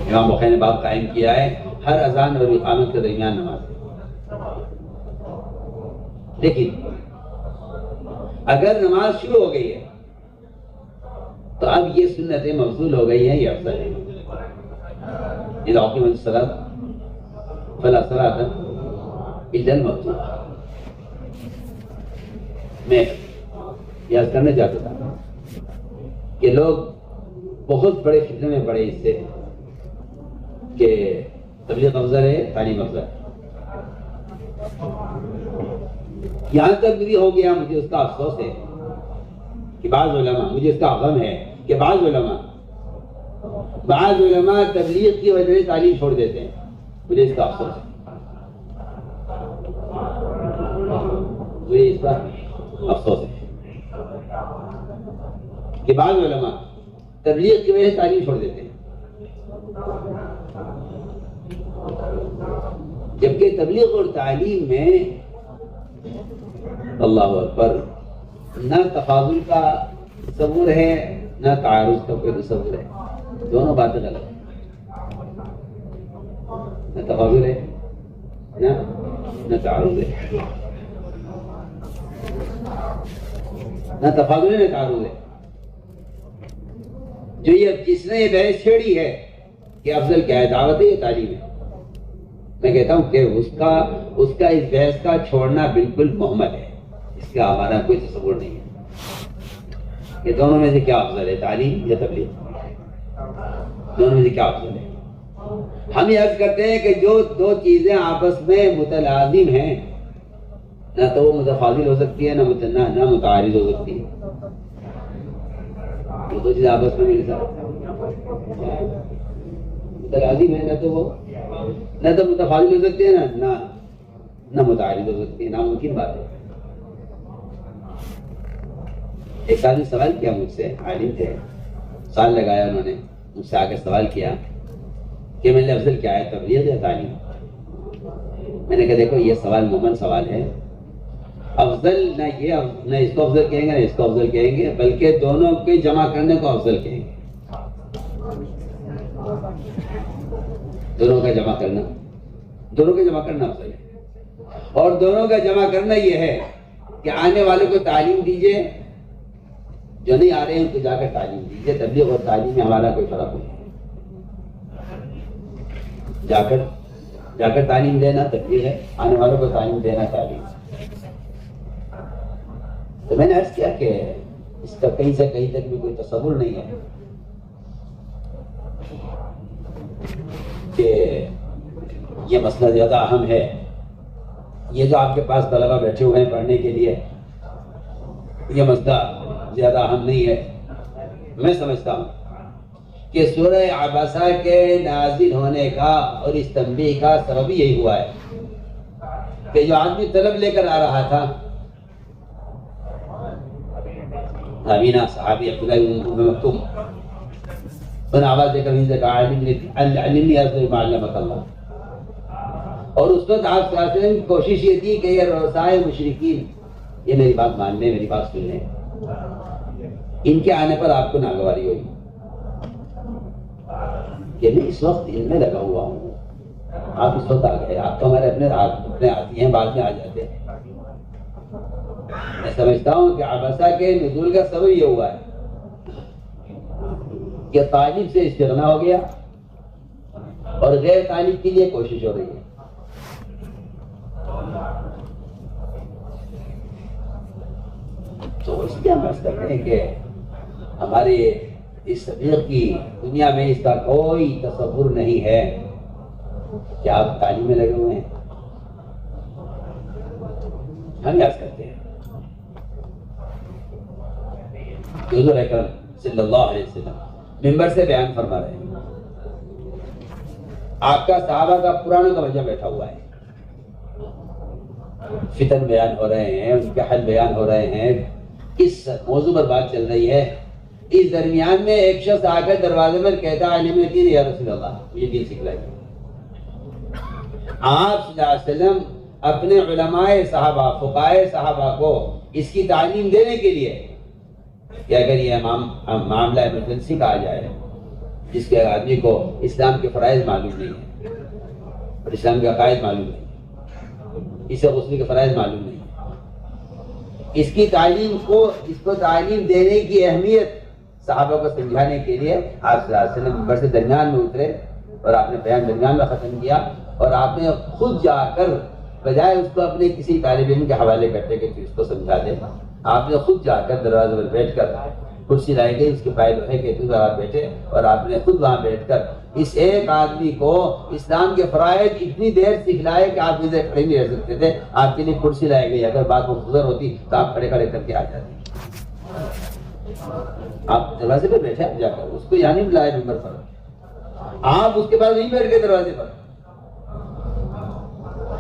امام بخاری نے باب قائم کیا ہے ہر اذان اور اقامت کے درمیان نماز ہے۔ لیکن اگر نماز شروع ہو گئی ہے تو اب یہ سنتیں مفضول ہو گئی ہیں، یہ افضل ہے۔ اذا اقیمت الصلاۃ فلا صلاۃ الا المکتوبہ۔ میں یاد کرنا چاہتا تھا کہ لوگ بہت بڑے فتنے میں پڑے اس سے کہ تبلیغ افضل ہے، تعلیم افضل ہے۔ یہاں تک بھی ہو گیا، مجھے اس کا افسوس ہے کہ بعض علماء، مجھے اس کا غم ہے کہ بعض علماء تبلیغ کی وجہ سے تعلیم چھوڑ دیتے ہیں، مجھے اس کا افسوس ہے، مجھے اس کا افسوس ہے کہ بعض علماء تبلیغ کی وجہ سے تعلیم چھوڑ دیتے ہیں، جبکہ تبلیغ اور تعلیم میں اللہ اکبر نہ تفاضل کا تصور ہے نہ تعارض کا کوئی تصور ہے، دونوں باتیں غلط ہیں۔ نہ تفاضل ہے نہ تعارض ہے، نہ تفاضل ہے نہ تعارض ہے۔ جو یہ جس نے یہ بحث چھیڑی ہے کہ افضل کیا ہے، دعوت ہے یا تعلیم ہے، میں کہتا ہوں کہ اس کا اس بحث کا چھوڑنا بالکل محمد ہے، اس کا ہمارا کوئی تصور نہیں ہے کہ دونوں میں سے کیا افضل ہے، تعلیم یا تبلیغ، دونوں میں سے کیا افضل ہے۔ ہم یہ عرض کرتے ہیں کہ جو دو چیزیں آپس میں متلازم ہیں، نہ تو وہ متفاضل ہو سکتی ہے نہ متعارض ہو سکتی ہے، وہ دو چیزیں آپس میں میرے ساتھ متلازم ہے، نہ تو متفاضل ہو سکتی ہے نہ متعارض ہو سکتی ہے، ناممکن بات ہے۔ ایک آدمی سوال کیا مجھ سے، عالم تھے، سال لگایا انہوں نے، مجھ سے آ کے سوال کیا کہ میں نے افضل کیا ہے، تبلیغ یا تعلیم؟ میں نے کہا دیکھو یہ سوال مومن سوال ہے، افضل نہ اس کو افضل کہیں گے نہ اس کو افضل کہیں گے، بلکہ دونوں کے جمع کرنے کو افضل کہیں گے۔ دونوں کا جمع کرنا افضل ہے، اور دونوں کا جمع کرنا یہ ہے کہ آنے والے کو تعلیم دیجئے، جو نہیں آ رہے ہیں ان کو جا کر تعلیم دیجئے۔ تبلیغ اور تعلیم میں ہمارا کوئی فرق نہیں، جا کر تعلیم دینا تبلیغ ہے، آنے والوں کو تعلیم دینا تعلیم۔ تو میں نے عرض کیا کہ اس کا کہیں سے کہیں تک بھی کوئی تصور نہیں ہے کہ یہ مسئلہ زیادہ اہم ہے، یہ جو آپ کے پاس طلبہ بیٹھے ہوئے ہیں پڑھنے کے لیے، یہ مسئلہ زیادہ اہم نہیں ہے۔ میں سمجھتا ہوں کہ سورہ عبسہ کے نازل ہونے کا اور اس تنبیہ کا سبب یہی ہوا ہے کہ جو آدمی طلب لے کر آ رہا تھا، نابینا صحابی عبداللہ بن مکتوم، ان آواز دے کر ان سے کہا علمنی ارجو ما علمک اللہ، اور اس وقت آپ صلی اللہ علیہ وسلم کی کوشش یہ تھی کہ یہ رؤسائے مشرکین یہ میری بات مان لیں، میری بات سن لیں، ان کے آنے پر آپ کو ناگواری ہوئی کہ میں اس وقت ان میں لگا ہوا ہوں، آپ اس وقت آ گئے، آپ تو ہمارے اپنے آتی ہیں، بعد میں آ جاتے ہیں۔ میں سمجھتا ہوں کہ عبسہ کے نزول کا سبب یہ ہوا ہے کہ تعلیم سے استغنا ہو گیا اور غیر تعلیم کے لیے کوشش ہو رہی ہے۔ تو اس لیے ہم عرض کرتے ہیں کہ ہمارے اس تبلیغ کی دنیا میں اس کا کوئی تصور نہیں ہے کہ آپ تعلیم میں لگے ہوئے ہیں۔ ہم عرض کرتے ہیں حضور اکرم صلی اللہ علیہ وسلم منبر سے بیان فرما رہے ہیں، آپ کا صحابہ کا پرانا توجہ بیٹھا ہوا ہے، فتن بیان ہو رہے ہیں، ان کے حل بیان ہو رہے ہیں، اس موضوع پر بات چل رہی ہے۔ اس درمیان میں ایک شخص آ کر دروازے پر کہتا ہے علم دین یا رسول اللہ، مجھے دین سکھلائیے۔ آپ صلی اللہ علیہ وسلم اپنے علماء صحابہ، فقہائے صحابہ کو اس کی تعلیم دینے کے لیے کہ اگر یہ معاملہ ایمرجنسی کا آ جائے، جس کے آدمی کو اسلام کے فرائض معلوم نہیں ہے اور اسلام کے عقائد معلوم نہیں ہے، اسے غسل کے فرائض معلوم نہیں ہے، اس کی تعلیم کو، اس کو تعلیم دینے کی اہمیت صحابہ کو سمجھانے کے لیے آپ صلی اللہ علیہ وسلم ممبر سے درمیان میں اترے اور آپ نے بیان درمیان میں ختم کیا، اور آپ نے خود جا کر بجائے اس کو اپنے کسی طالب علم کے حوالے کرتے کہ تو اس کو سمجھا دے، آپ نے خود جا کر دروازے پر بیٹھ کر کرسی لائی گئی، اس کے فائل ہے کہ تو آپ بیٹھے، اور آپ نے خود وہاں بیٹھ کر اس ایک آدمی کو اسلام کے فرائض اتنی دیر سکھلائے کہ آپ اسے کھڑے نہیں رہ سکتے تھے، آپ کے لیے کرسی لائی گئی، اگر بات مختصر ہوتی تو آپ کھڑے کھڑے کر کے آ جاتے، آپ دروازے پہ بیٹھے، آپ جا کر اس کو یعنی بلائے ممبر پر، آپ اس کے بعد نہیں بیٹھ گئے دروازے پر،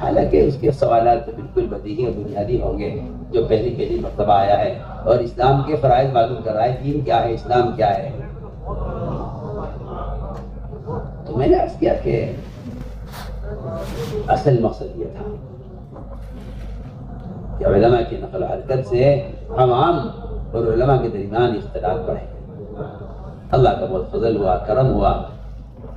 حالانکہ اس کے سوالات تو بالکل بدیہی اور بنیادی ہوں گے، جو پہلی مرتبہ آیا ہے اور اسلام کے فرائض معلوم کر رہا ہے، دین کیا ہے، اسلام کیا ہے۔ تو میں نے عرض کیا کہ اصل مقصد یہ تھا کہ علماء کی نقل و حرکت سے عوام اور علماء کے درمیان اختلاف بڑھے۔ اللہ کا بہت فضل ہوا، کرم ہوا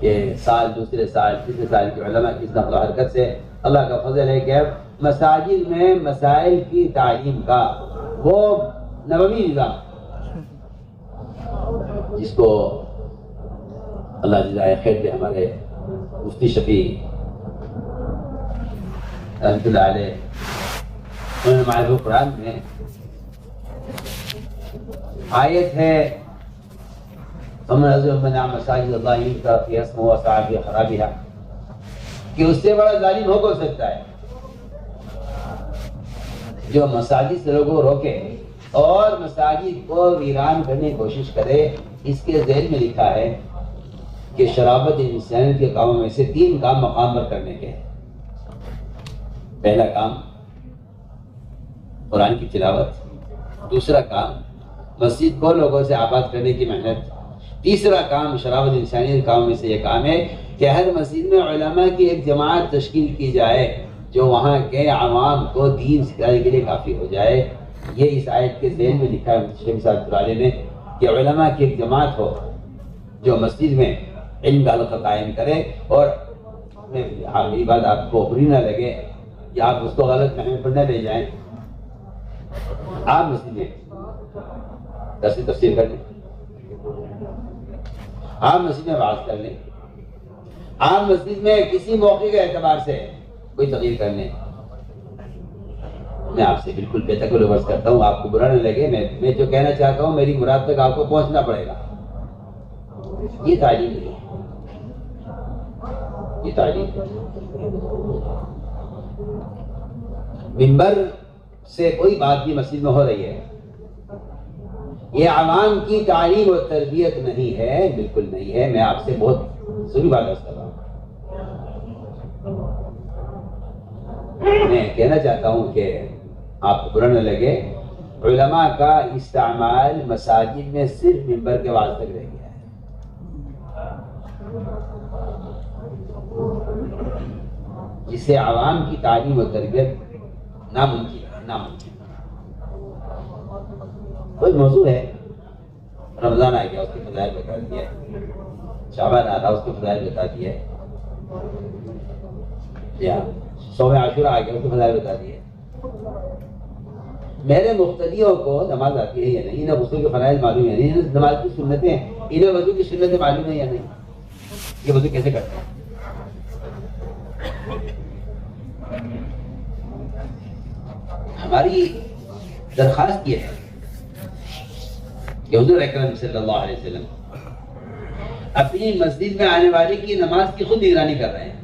کہ سال، دوسرے سال، تیسرے سال کے علماء کی نقل و حرکت سے اللہ کا فضل ہے کہ اب مساجد میں مسائل کی تعلیم کا وہ نبوی نظام، جس کو اللہ جزائے خیر دے ہمارے مفتی شفیع رحمۃ اللہ علیہ، انہوں نے معرفت قرآن میں آیت ہے مساجد اللہ یذکر فیہا اسمہ وسعی فی خرابہا، کہ اس سے بڑا ظالم ہو سکتا ہے جو مساجد سے لوگوں کو روکے اور مساجد کو ویران کرنے کی کوشش کرے۔ اس کے ذیل میں لکھا ہے کہ شرافت انسانیت کے کاموں میں سے 3 کام مقام پر کرنے کے ہیں۔ پہلا کام قرآن کی تلاوت، دوسرا کام مسجد کو لوگوں سے آباد کرنے کی محنت، تیسرا کام شرافت انسانیت کے کاموں میں سے یہ کام ہے کہ ہر مسجد میں علماء کی ایک جماعت تشکیل کی جائے جو وہاں کے عوام کو دین سکھانے کے لیے کافی ہو جائے۔ یہ اس آیت کے ذیل میں لکھا ہے شیخ صاحب پرانے نے کہ علماء کی ایک جماعت ہو جو مسجد میں علم کا حلقہ قائم کرے، اور میری بات آپ کو بری نہ لگے یا آپ اس کو غلط فہمی پر نہ لے جائیں، آپ مسجد میں درس تفسیر کر لیں، آپ مسجد میں واعظ کر لیں، آپ مسجد میں کسی موقع کے اعتبار سے کوئی تقریر کر لیں۔ میں آپ سے بالکل بے تکلف عرض کرتا ہوں، آپ کو برا نہ لگے، میں جو کہنا چاہتا ہوں میری مراد تک آپ کو پہنچنا پڑے گا۔ یہ تعلیم ہے، یہ تعلیم ہے۔ منبر سے کوئی بات بھی مسجد میں ہو رہی ہے، یہ عوام کی تعلیم و تربیت نہیں ہے، بالکل نہیں ہے۔ میں آپ سے بہت ضروری بات عرض کر رہا ہوں، میں کہنا چاہتا ہوں کہ آپ کو برا نہ لگے، علماء کا استعمال مساجد میں صرف منبر کے واعظ تک رہ گیا ہے۔ جسے عوام کی تعلیم و تربیت ناممکن ہے، ناممکن۔ کوئی موضوع ہے، رمضان آ گیا اس کے فضائل بتا دیا، شعبان آ رہا اس کے فضائل بتا دیا، یا صوم عاشوراء آ گیا اس کے فضائل بتا دیا۔ میرے مقتدیوں کو نماز آتی ہے یا نہیں، انہیں غسل کے فرائض معلوم ہے نہیں، انہیں نماز کی سنتیں، انہیں وضو کی سنتیں معلوم ہے یا نہیں، یہ وضو کیسے کرتے ہیں؟ ہماری درخواست یہ ہے کہ حضور اکرم صلی اللہ علیہ وسلم اپنی مسجد میں آنے والے کی نماز کی خود نگرانی کر رہے ہیں۔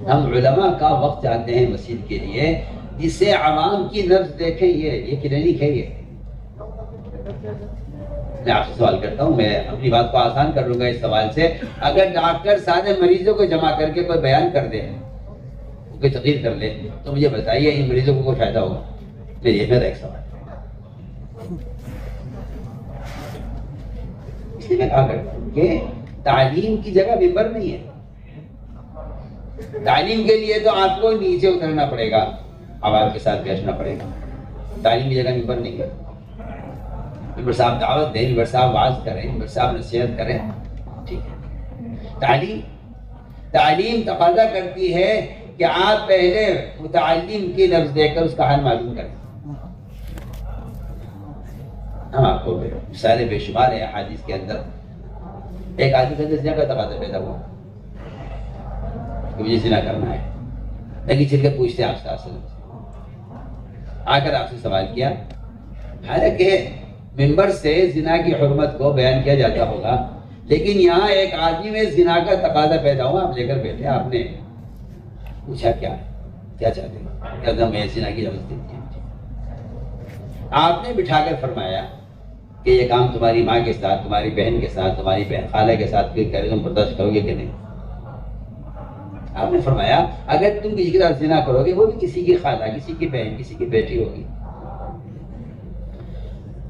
ہم علماء کا وقت چاہتے ہیں مسجد کے لیے جس سے عوام کی نبض دیکھیں، یہ کلینک ہے۔ یہ میں آپ سے سوال کرتا ہوں، میں اپنی بات کو آسان کر لوں گا اس سوال سے، اگر ڈاکٹر سارے مریضوں کو جمع کر کے کوئی بیان کر دے، کوئی تقریر کر لے، تو مجھے بتائیے ان مریضوں کو کوئی فائدہ ہوگا؟ میرا ایک سوال ہے۔ اس لیے میں کہا کرتا ہوں کہ تعلیم کی جگہ منبر نہیں ہے۔ تعلیم کے لیے تو آپ کو نیچے اترنا پڑے گا، آواز کے ساتھ بیٹھنا پڑے گا، تعلیم کی جگہ منبر نہیں ہے۔ ممبر صاحب دعوت دیں، ممبر صاحب واعظ کریں، ممبر صاحب نصیحت کریں، ٹھیک ہے۔ تعلیم تقاضا کرتی ہے کہ آپ پہلے متعلم کی لفظ دے کر اس کا حال معلوم کریں۔ ہم آپ کو مثالیں بے شمار ہیں احادیث کے اندر۔ ایک آدمی کے اندر زنا کا تقاضا پیدا ہوا کہ مجھے زنا کرنا ہے، لیکن چل کے پوچھتے ہیں آپ سے آ کر آپ سے سوال کیا، حالانکہ ممبر سے زنا کی حرمت کو بیان کیا جاتا ہوگا، لیکن یہاں ایک آدمی میں زنا کا تقاضا پیدا ہوا، آپ لے کر بیٹھے، آپ نے پوچھا کیا چاہتے ہیں؟ کہتا میں زنا کی اجازت دیتی ہوں۔ آپ نے بٹھا کر فرمایا کہ یہ کام تمہاری ماں کے ساتھ، تمہاری بہن کے ساتھ، تمہاری بہن خالہ کے ساتھ کرے تم برداشت کرو گے کہ نہیں؟ آپ نے فرمایا اگر تم کسی کے ساتھ زنا کرو گے، وہ بھی کسی کی خالہ، کسی کی بہن، کسی کی بیٹی ہوگی۔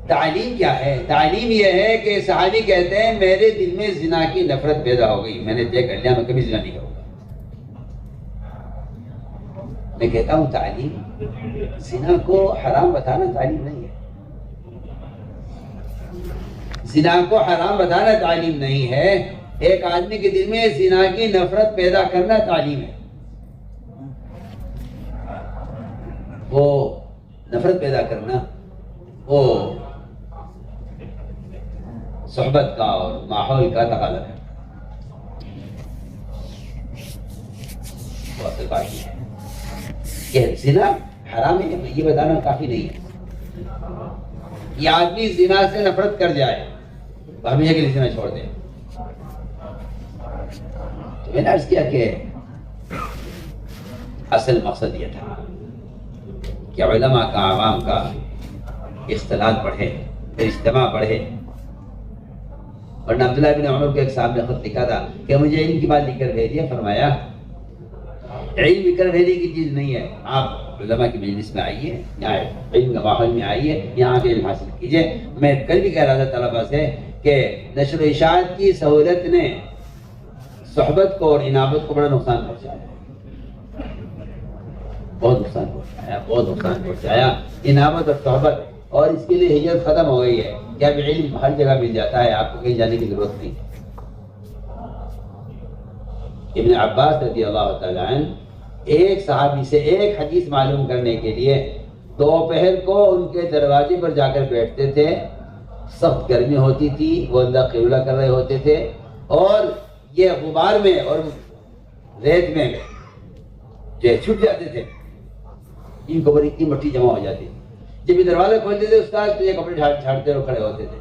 تعلیم کیا ہے؟ تعلیم یہ ہے کہ صحابی کہتے ہیں میرے دل میں زنا کی نفرت پیدا ہو گئی، میں نے طے کر لیا میں کبھی زنا نہیں کروں گا۔ میں کہتا ہوں تعلیم زنا کو حرام بتانا تعلیم نہیں ہے، زنا کو حرام بتانا تعلیم نہیں ہے، ایک آدمی کے دل میں زنا کی نفرت پیدا کرنا تعلیم ہے۔ وہ نفرت پیدا کرنا وہ صحبت کا اور ماحول کا تقاضا ہے۔ وہ اصل بات یہ ہے کہ زنا حرام ہے، یہ بتانا کافی نہیں ہے۔ یہ آدمی زنا سے نفرت کر جائے تو ہمیشہ کے لیے زنا چھوڑ دے۔ تو میں نے عرض کیا کہ اصل مقصد یہ تھا کہ علماء کا، عوام کا اختلاط بڑھے، اجتماع بڑھے۔ اور عبداللہ بن عمر کے ایک صاحب نے خط لکھا تھا کہ مجھے علم کی بات لکھ کر بھیجیے، فرمایا علم لکھ کر بھیجنے کی چیز نہیں ہے، آپ علماء کی مجلس میں آئیے، یہاں علم کے ماحول میں آئیے، یہاں کے علم حاصل کیجیے۔ میں کل بھی کہہ رہا تھا طلباء سے کہ نشر و اشاعت کی سہولت نے صحبت کو اور انابت کو بڑا نقصان پہنچایا، بہت نقصان پہنچایا، بہت نقصان پہنچایا انابت اور صحبت، اور اس کے لیے ہجرت ختم ہو گئی ہے کہ اب علم ہر جگہ مل جاتا ہے، آپ کو کہیں جانے کی ضرورت نہیں۔ ابن عباس رضی اللہ تعالیٰ عنہ ایک صحابی سے ایک حدیث معلوم کرنے کے لیے دوپہر کو ان کے دروازے پر جا کر بیٹھتے تھے، سخت گرمی ہوتی تھی، وہ اندر قبلہ کر رہے ہوتے تھے، اور یہ غبار میں اور ریت میں جو چھٹ جاتے تھے، ان کو بڑی اتنی مٹی جمع ہو جاتی تھی۔ جب یہ دروازہ کھولتے تھے استاد تو یہ کپڑے جھاڑتے ہوئے کھڑے ہوتے تھے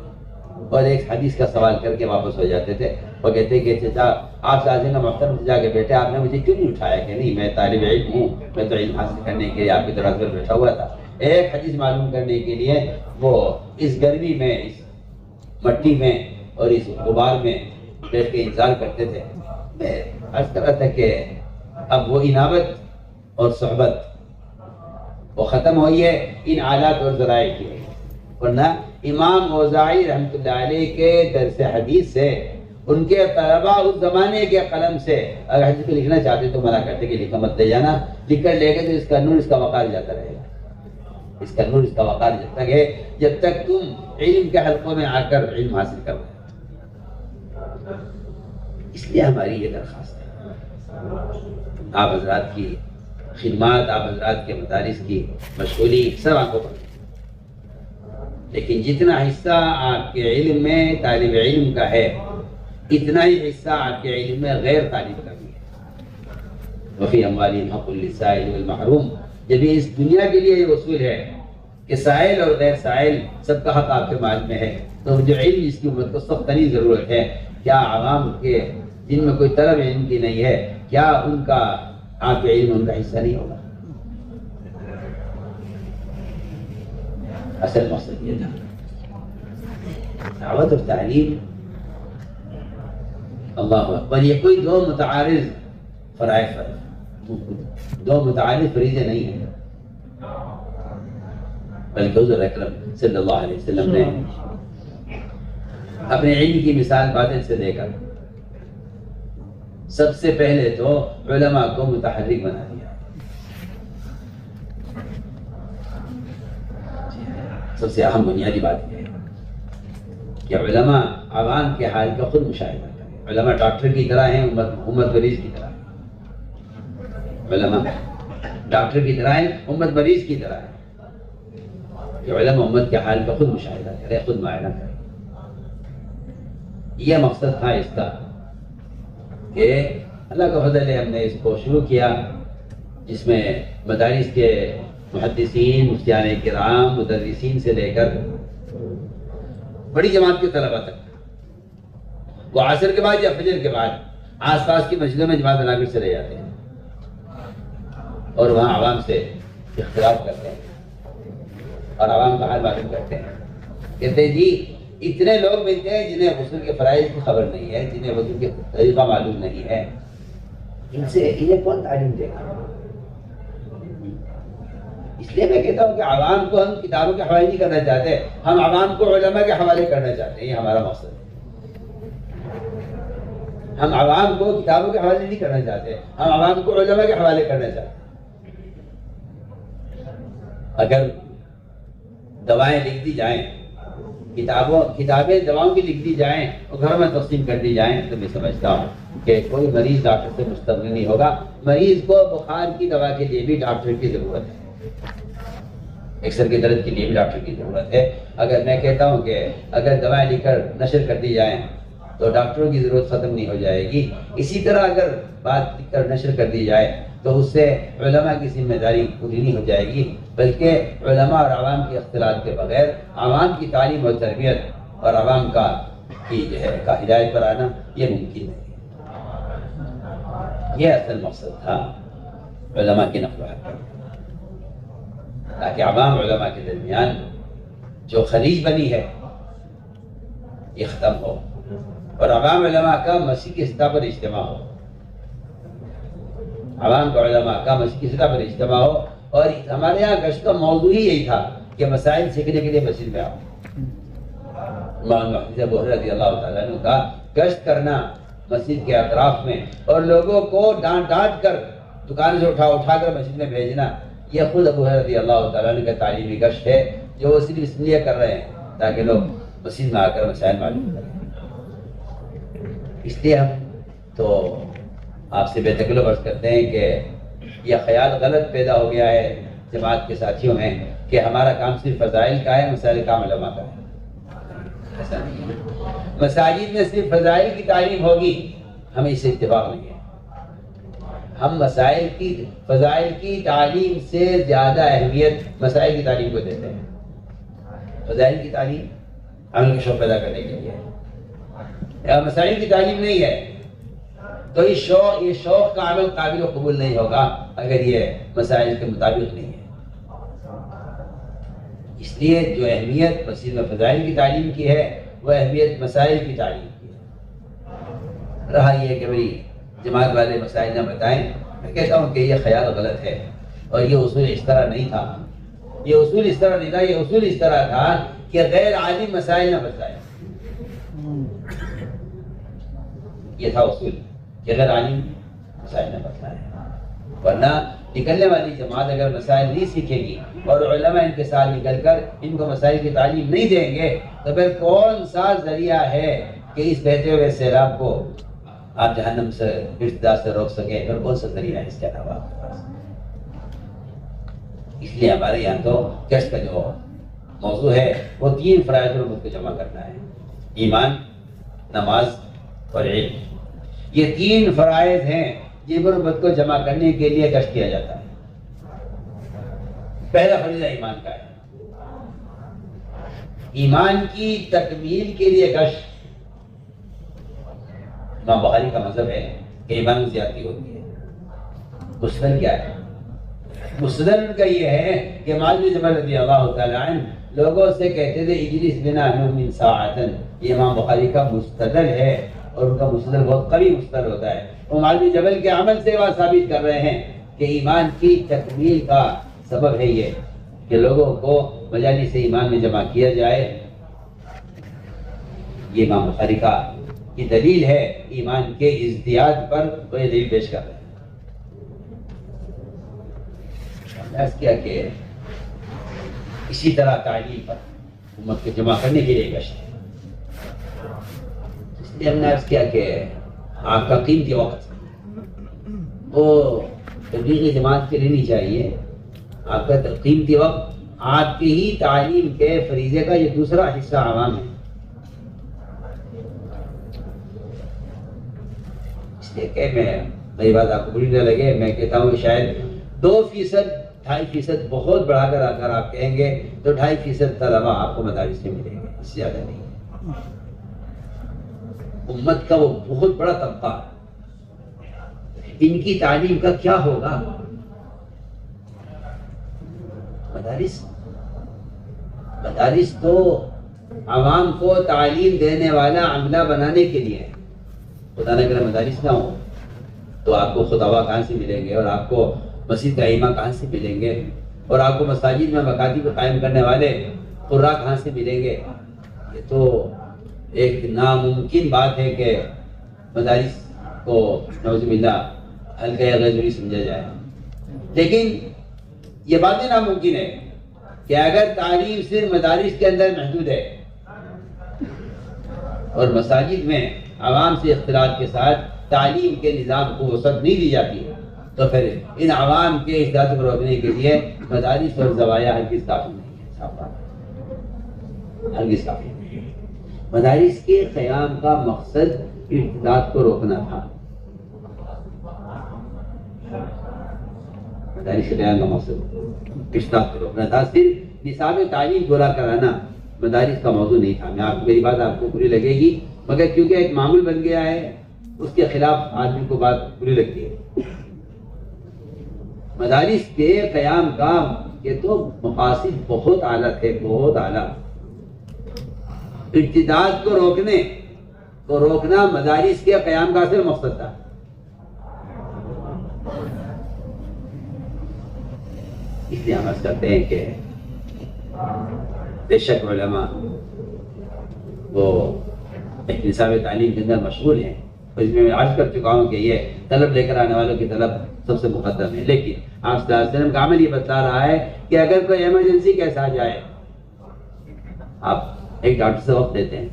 اور ایک حدیث کا سوال کر کے واپس ہو جاتے تھے۔ وہ کہتے کہ چچا آپ سازنگا محترم سے جا کے بیٹھے، آپ نے مجھے کیوں نہیں اٹھایا؟ کہ نہیں میں طالب علم ہوں، میں تو علم حاصل کرنے کے لیے آپ کے دروازے پر بیٹھا ہوا تھا۔ ایک حدیث معلوم کرنے کے لیے وہ اس گرمی میں، اس مٹی میں اور اس غبار میں بیٹھ کے انتظار کرتے تھے۔ میں عرض کر رہا تھا کہ اب وہ انابت اور صحبت وہ ختم ہوئی ہے ان آلات اور ذرائع کی، ورنہ امام اوزاعی رحمۃ اللہ علیہ کے درس حدیث سے، ان کے طلباء اس زمانے کے قلم سے اگر حدیث کو لکھنا چاہتے تو منع کرتے کہ لکھا مت لے جانا، لکھ کر لے گئے تو اس کا نور، اس کا وقار جاتا رہے گا، اس کا نور، اس کا وقار جب تک ہے جب تک تم علم کے حلقوں میں آ کر علم حاصل کر رہے ہو۔ اس لیے ہماری یہ درخواست ہے، آپ حضرات کی خدمات، آپ حضرات کے مدارس کی مشغولی سب آنکھوں پر، لیکن جتنا حصہ آپ کے علم میں طالب علم کا ہے اتنا ہی حصہ آپ کے علم میں غیر طالب کا بھی ہے۔ وفی اموالہم حق للسائل والمحروم، جب یہ اس دنیا کے لیے یہ اصول ہے کہ سائل اور غیر سائل سب کا حق آپ کے مال میں ہے، تو جو علم جس کی امت کو سخت ترین ضرورت ہے، کیا عوام کے جن میں کوئی طلب علم کی نہیں ہے، کیا ان کا آپ کے علم ان کا حصہ نہیں ہوگا؟ اصل مقصد یہ تھا دعوت اور تعلیم۔ اللہ اکبر، یہ کوئی دو متعارض فرائض، دو متعارض فریضے نہیں ہیں، بلکہ حضور اکرم صلی اللہ علیہ وسلم نے اپنے علم کی مثال باطل سے دے کر سب سے پہلے تو علماء کو متحرک بنا دیا۔ سب سے اہم بنیادی بات یہ ہے کہ علماء عوام کے حال کا خود مشاہدہ کریں. علماء ڈاکٹر کی طرح ہیں، امت مریض کی طرح ہے. علماء ڈاکٹر کی طرح ہیں، امت مریض کی طرح ہے. کہ علماء امت کے حال کا خود مشاہدہ کرے، خود معائنہ کرے. یہ مقصد تھا اس کا کہ اللہ کا فضل ہے، ہم نے اس کو شروع کیا جس میں مدارس کے محدثین، مفتیان کرام، مدرسین سے لے کر بڑی جماعت کے طلبہ تک وہ عصر کے بعد یا فجر کے بعد آس پاس کی مسجدوں میں جماعت بنا کر چلے جاتے ہیں اور وہاں عوام سے اختلاف کرتے ہیں اور عوام کا حال معلوم کرتے ہیں. کہتے ہیں جی اتنے لوگ ملتے ہیں جنہیں غسل کے فرائض کی خبر نہیں ہے، جنہیں وضو کے طریقہ معلوم نہیں ہے، انہیں کون تعلیم دے گا؟ اس لیے میں کہتا ہوں کہ عوام کو ہم کتابوں کے حوالے نہیں کرنا چاہتے، ہم عوام کو علماء کے حوالے کرنا چاہتے ہیں. یہ ہمارا مقصد ہے. ہم عوام کو کتابوں کے حوالے نہیں کرنا چاہتے، ہم عوام کو علماء کے حوالے کرنا چاہتے ہیں. اگر دوائیں لکھ دی جائیں، کتابیں دواؤں کی لکھ دی جائیں اور گھر میں تقسیم کر دی جائیں تو میں سمجھتا ہوں کہ کوئی مریض ڈاکٹر سے مستغنی نہیں ہوگا. مریض کو بخار کی دوا کے لیے بھی ڈاکٹر کی ضرورت ہے، ایک سر کے درد کے لیے بھی ڈاکٹر کی ضرورت ہے. اگر میں کہتا ہوں کہ اگر دوائیں لکھ کر نشر کر دی جائیں تو ڈاکٹروں کی ضرورت ختم نہیں ہو جائے گی. اسی طرح اگر بات لکھ کر نشر کر دی جائے تو اس سے علماء کی ذمہ داری پوری نہیں ہو جائے گی، بلکہ علماء اور عوام کے اختلاط کے بغیر عوام کی تعلیم اور تربیت اور عوام کا ہدایت پر آنا یہ ممکن نہیں. یہ اصل مقصد تھا علماء کی نقل و حرکت، تاکہ عوام علماء کے درمیان جو خلیج بنی ہے یہ ختم ہو اور عوام علماء کا مسیح کی سطح پر اجتماع ہو. عوام کا علماء کا مسیح کی سطح پر اجتماع ہو. اور ہمارے یہاں گشت کا موضوع ہی یہی تھا کہ مسائل سیکھنے کے لیے مسجد میں آؤ. امام محدث ابو ہریرہ رضی اللہ تعالیٰ عنہ کا گشت کرنا مسجد کے اطراف میں اور لوگوں کو ڈانٹ کر دکان سے اٹھا کر مسجد میں بھیجنا، یہ خود ابو ہریرہ رضی اللہ تعالیٰ عنہ کا تعلیمی گشت ہے جو وہ صرف اس لیے کر رہے ہیں تاکہ لوگ مسجد میں آ کر مسائل معلوم کریں. اس لیے ہم تو آپ سے بے تکلف عرض کرتے ہیں کہ یہ خیال غلط پیدا ہو گیا ہے جماعت کے ساتھیوں میں کہ ہمارا کام صرف فضائل کا ہے، مسائل کام علماء کا ہے. ایسا نہیں ہے. مساجد میں صرف فضائل کی تعلیم ہوگی، ہمیں اس سے اتفاق نہیں ہے. ہم فضائل کی تعلیم سے زیادہ اہمیت مسائل کی تعلیم کو دیتے ہیں. فضائل کی تعلیم عمل کا شوق پیدا کرنے کے لیے، مسائل کی تعلیم نہیں ہے تو یہ شوق کا عمل قابل و قبول نہیں ہوگا اگر یہ مسائل کے مطابق نہیں ہے. اس لیے جو اہمیت مسجد میں فضائل کی تعلیم کی ہے وہ اہمیت مسائل کی تعلیم کی ہے. رہا یہ کہ بھئی جماعت والے مسائل نہ بتائیں، میں کہتا ہوں کہ یہ خیال غلط ہے اور یہ اصول اس طرح نہیں تھا. یہ اصول اس طرح نہیں تھا، یہ اصول اس طرح تھا کہ غیر عالم مسائل نہ بتائیں. یہ تھا اصول کہ غیر عالم مسائل نہ بتائیں، ورنہ نکلنے والی جماعت اگر مسائل نہیں سیکھے گی اور علماء ان کے ساتھ نکل کر ان کو مسائل کی تعلیم نہیں دیں گے تو پھر کون سا ذریعہ ہے کہ اس بہتے ہوئے سیلاب کو آپ جہنم سے ارتداد سے روک سکیں؟ پھر کون سا ذریعہ ہے اس کے علاوہ آپ کے پاس؟ اس لیے ہمارے یہاں تو گشت کا جو موضوع ہے وہ 3 فرائض پر امت کو جمع کرنا ہے: ایمان، نماز اور علم. یہ 3 فرائض ہیں جن پر امت کو جمع کرنے کے لیے گشت کیا جاتا ہے. پہلا فریضہ ایمان کا ہے. ایمان کی تکمیل کے لیے گشت. امام بخاری کا مذہب ہے کہ ایمان میں زیادتی ہوتی ہے. مسند کیا ہے؟ مسند کا یہ ہے کہ معاذ بن جبل رضی اللہ تعالیٰ عنہ لوگوں سے کہتے تھے اجلس بنا من ساعتن. یہ امام بخاری کا مستدل ہے اور ان کا مستدل بہت قوی مستدل ہوتا ہے. وہ معاذ بن جبل کے عمل سے وہ ثابت کر رہے ہیں کہ ایمان کی تکمیل کا سبب ہے یہ کہ لوگوں کو مجالس ایمان میں جمع کیا جائے. یہ امام بخاری کا یہ دلیل ہے ایمان کے ازدیاد پر، وہ یہ دلیل پیش کر رہے ہیں. عرض کیا کہ اسی طرح تعلیم پر امت کو جمع کرنے کے لیے گشت ہے. اس لیے ہم نے عرض کیا کہ آپ کا قیمتی وقت وہ تبلیغی جماعت کے لینی چاہیے. آپ کا قیمتی وقت آپ کی ہی تعلیم کے فریضے کا یہ دوسرا حصہ عوام ہے. اس لیے کہ میری بات آپ کو بری نہ لگے، میں کہتا ہوں کہ شاید 2%، 2.5% بہت بڑھا کر اگر آپ کہیں گے تو 2.5% طلبا آپ کو مدارس میں ملیں گے، اس سے زیادہ نہیں. امت کا وہ بہت بڑا طبقہ، ان کی تعلیم کا کیا ہوگا؟ مدارس تو عوام کو تعلیم دینے والا عملہ بنانے کے لیے. خدا نہ کرے مدارس نہ ہو تو آپ کو خطبہ کہاں سے ملیں گے، اور آپ کو مسجد کا امام کہاں سے ملیں گے، اور آپ کو مساجد میں مکاتب قائم کرنے والے قراء کہاں سے ملیں گے؟ یہ تو ایک ناممکن بات ہے کہ مدارس کو نعوذ باللہ ہلکا یا غیر ضروری سمجھا جائے. لیکن یہ باتیں ناممکن ہے کہ اگر تعلیم صرف مدارس کے اندر محدود ہے اور مساجد میں عوام سے اختلاط کے ساتھ تعلیم کے نظام کو وسعت نہیں دی جاتی، تو پھر ان عوام کے اختلاط کو روکنے کے لیے مدارس اور زوایا ہرگز کافی نہیں ہے. صاف بات ہے، ہرگز کافی نہیں ہے. مدارس کے قیام کا مقصد اختلاط کو روکنا تھا. مدارس کے قیام کا مقصد اختلاط کو روکنا تھا. صرف نصاب تعلیم پورا کرانا مدارس کا موضوع نہیں تھا. میری بات آپ کو بری لگے گی، مگر کیونکہ ایک معمول بن گیا ہے اس کے خلاف آدمی کو بات بری لگتی ہے. مدارس کے قیام کا یہ تو مقاصد بہت اعلیٰ تھے، بہت اعلیٰ. ارتداد کو روکنا مدارس کے قیام کا اصل مقصد تھا. اس لیے ہم عرض کرتے ہیں کہ بے شک علماء وہ نصاب تعلیم کے اندر مشغول ہیں، اور اس میں عرض کر چکا ہوں کہ یہ طلب لے کر آنے والوں کی طلب سب سے مقدم ہے. لیکن آپ صلی اللہ علیہ وسلم کا عمل یہ بتا رہا ہے کہ اگر کوئی ایمرجنسی کیسا آ جائے، آپ ایک ڈاکٹر سے وقت لیتے ہیں،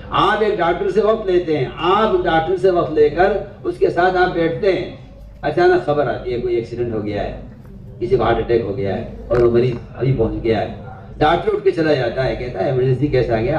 آپ ڈاکٹر سے وقت لے کر اس کے ساتھ آپ بیٹھتے ہیں. اچانک خبر آتی ہے کوئی ایکسیڈنٹ ہو گیا ہے، کسی کو ہارٹ اٹیک ہو گیا ہے اور وہ مریض ابھی پہنچ گیا ہے. ڈاکٹر اٹھ کے چلا جاتا ہے، کہتا ہے ایمرجنسی کیسا آ گیا.